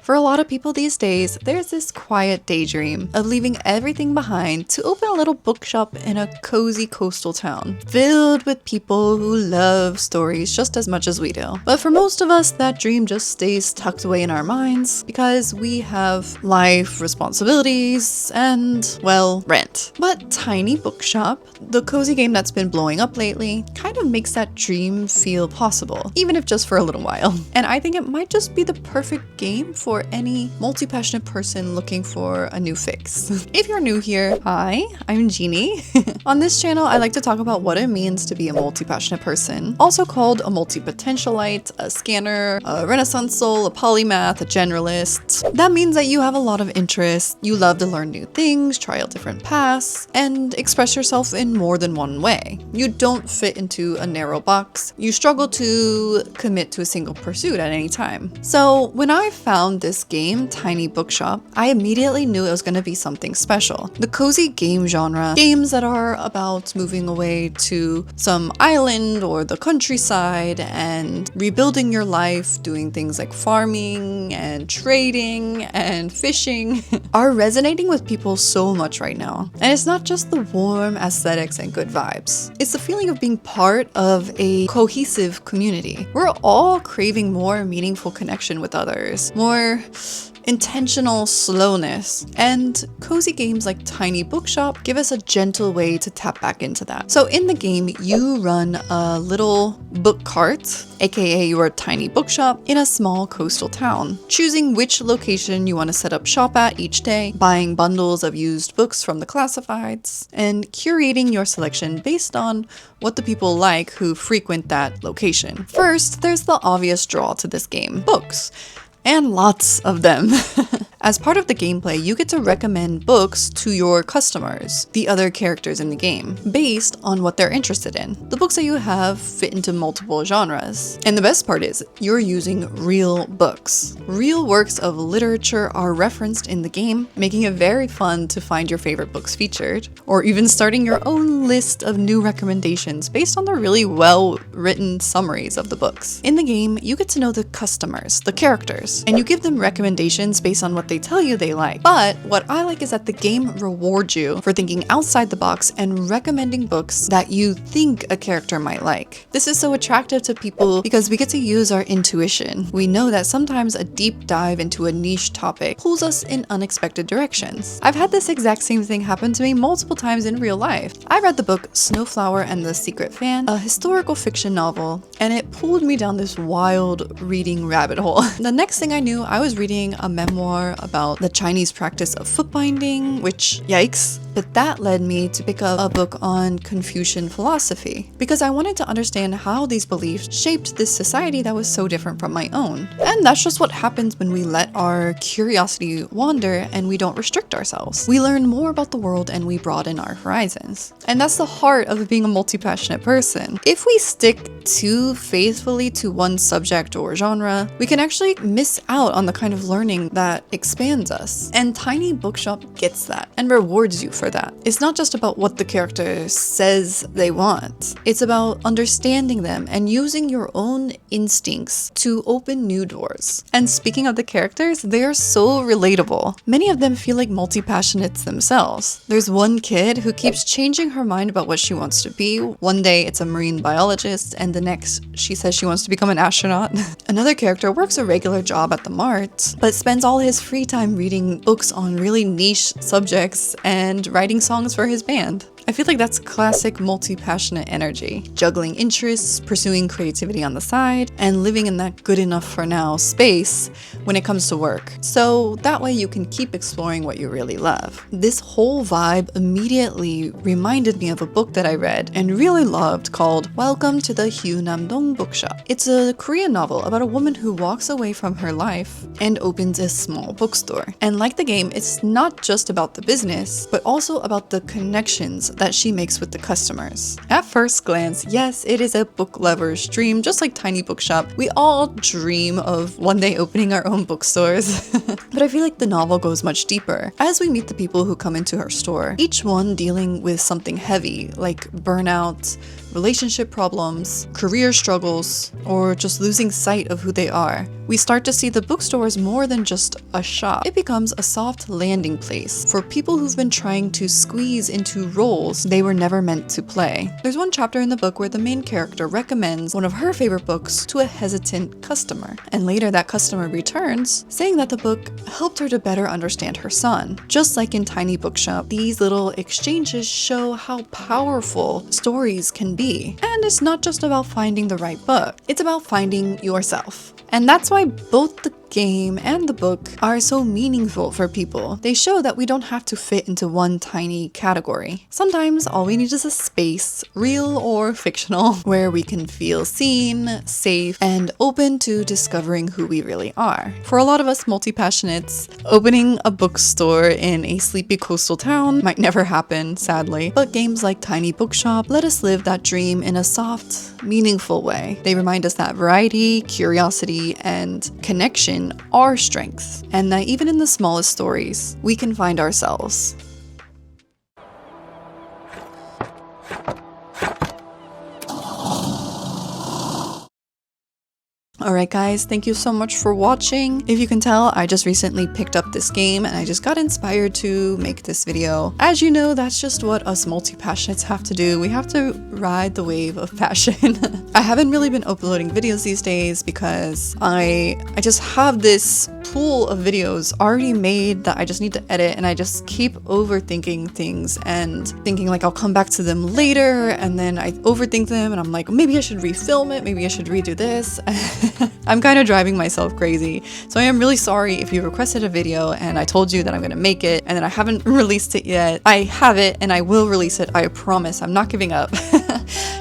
For a lot of people these days, there's this quiet daydream of leaving everything behind to open a little bookshop in a cozy coastal town, filled with people who love stories just as much as we do. But for most of us, that dream just stays tucked away in our minds because we have life, responsibilities, and, well, rent. But Tiny Bookshop, the cozy game that's been blowing up lately, kind of makes that dream feel possible, even if just for a little while. And I think it might just be the perfect game for any multi-passionate person looking for a new fix. If you're new here, hi, I'm Jeannie. On this channel, I like to talk about what it means to be a multi-passionate person, also called a multi-potentialite, a scanner, a renaissance soul, a polymath, a generalist. That means that you have a lot of interests, you love to learn new things, try out different paths, and express yourself in more than one way. You don't fit into a narrow box. You struggle to commit to a single pursuit at any time. So when I found this game, Tiny Bookshop, I immediately knew it was going to be something special. The cozy game genre, games that are about moving away to some island or the countryside and rebuilding your life, doing things like farming and trading and fishing, are resonating with people so much right now. And it's not just the warm aesthetics and good vibes. It's the feeling of being part of a cohesive community. We're all craving more meaningful connection with others, more intentional slowness, and cozy games like Tiny Bookshop give us a gentle way to tap back into that. So in the game, you run a little book cart, aka your tiny bookshop, in a small coastal town, choosing which location you want to set up shop at each day, buying bundles of used books from the classifieds, and curating your selection based on what the people like who frequent that location. First, there's the obvious draw to this game: books. And lots of them. As part of the gameplay, you get to recommend books to your customers, the other characters in the game, based on what they're interested in. The books that you have fit into multiple genres. And the best part is, you're using real books. Real works of literature are referenced in the game, making it very fun to find your favorite books featured, or even starting your own list of new recommendations based on the really well-written summaries of the books. In the game, you get to know the customers, the characters, and you give them recommendations based on what they tell you they like. But what I like is that the game rewards you for thinking outside the box and recommending books that you think a character might like. This is so attractive to people because we get to use our intuition. We know that sometimes a deep dive into a niche topic pulls us in unexpected directions. I've had this exact same thing happen to me multiple times in real life. I read the book Snowflower and the Secret Fan, a historical fiction novel, and it pulled me down this wild reading rabbit hole. The next thing I knew, I was reading a memoir about the Chinese practice of foot binding, which, yikes. But that led me to pick up a book on Confucian philosophy, because I wanted to understand how these beliefs shaped this society that was so different from my own. And that's just what happens when we let our curiosity wander and we don't restrict ourselves. We learn more about the world and we broaden our horizons. And that's the heart of being a multi-passionate person. If we stick too faithfully to one subject or genre, we can actually miss out on the kind of learning that expands us. And Tiny Bookshop gets that and rewards you for that. It's not just about what the character says they want. It's about understanding them and using your own instincts to open new doors. And speaking of the characters, they are so relatable. Many of them feel like multi-passionates themselves. There's one kid who keeps changing her mind about what she wants to be. One day it's a marine biologist, and the next she says she wants to become an astronaut. Another character works a regular job at the mart, but spends all his free time reading books on really niche subjects and writing songs for his band. I feel like that's classic multi-passionate energy, juggling interests, pursuing creativity on the side, and living in that good enough for now space when it comes to work. So that way you can keep exploring what you really love. This whole vibe immediately reminded me of a book that I read and really loved called Welcome to the Hyunam-dong Bookshop. It's a Korean novel about a woman who walks away from her life and opens a small bookstore. And like the game, it's not just about the business, but also about the connections that she makes with the customers. At first glance, yes, it is a book lover's dream, just like Tiny Bookshop. We all dream of one day opening our own bookstores. But I feel like the novel goes much deeper. As we meet the people who come into her store, each one dealing with something heavy, like burnout, relationship problems, career struggles, or just losing sight of who they are. We start to see the bookstore as more than just a shop. It becomes a soft landing place for people who've been trying to squeeze into roles they were never meant to play. There's one chapter in the book where the main character recommends one of her favorite books to a hesitant customer, and later that customer returns, saying that the book helped her to better understand her son. Just like in Tiny Bookshop, these little exchanges show how powerful stories can be. And it's not just about finding the right book, it's about finding yourself. And that's why both the game and the book are so meaningful for people. They show that we don't have to fit into one tiny category. Sometimes all we need is a space, real or fictional, where we can feel seen, safe, and open to discovering who we really are. For a lot of us multi-passionates, opening a bookstore in a sleepy coastal town might never happen, sadly, but games like Tiny Bookshop let us live that dream in a soft, meaningful way. They remind us that variety, curiosity, and connection are strengths, and that even in the smallest stories, we can find ourselves. Alright guys, thank you so much for watching. If you can tell, I just recently picked up this game and I just got inspired to make this video. As you know, that's just what us multi-passionates have to do. We have to ride the wave of passion. I haven't really been uploading videos these days because I just have this pool of videos already made that I just need to edit, and I just keep overthinking things and thinking like I'll come back to them later, and then I overthink them and I'm like, maybe I should refilm it, maybe I should redo this. I'm kind of driving myself crazy. So I am really sorry if you requested a video and I told you that I'm gonna make it and then I haven't released it yet. I have it and I will release it, I promise. I'm not giving up.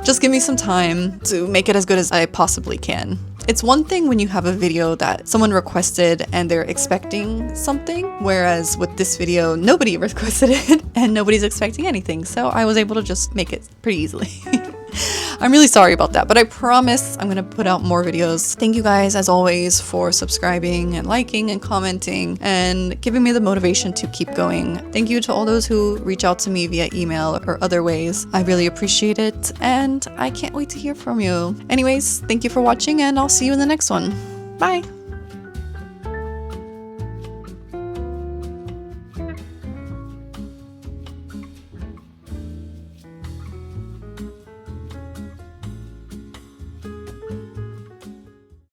Just give me some time to make it as good as I possibly can. It's one thing when you have a video that someone requested and they're expecting something, whereas with this video, nobody requested it and nobody's expecting anything. So I was able to just make it pretty easily. I'm really sorry about that, but I promise I'm gonna put out more videos. Thank you guys, as always, for subscribing and liking and commenting and giving me the motivation to keep going. Thank you to all those who reach out to me via email or other ways. I really appreciate it, and I can't wait to hear from you. Anyways, thank you for watching, and I'll see you in the next one. Bye!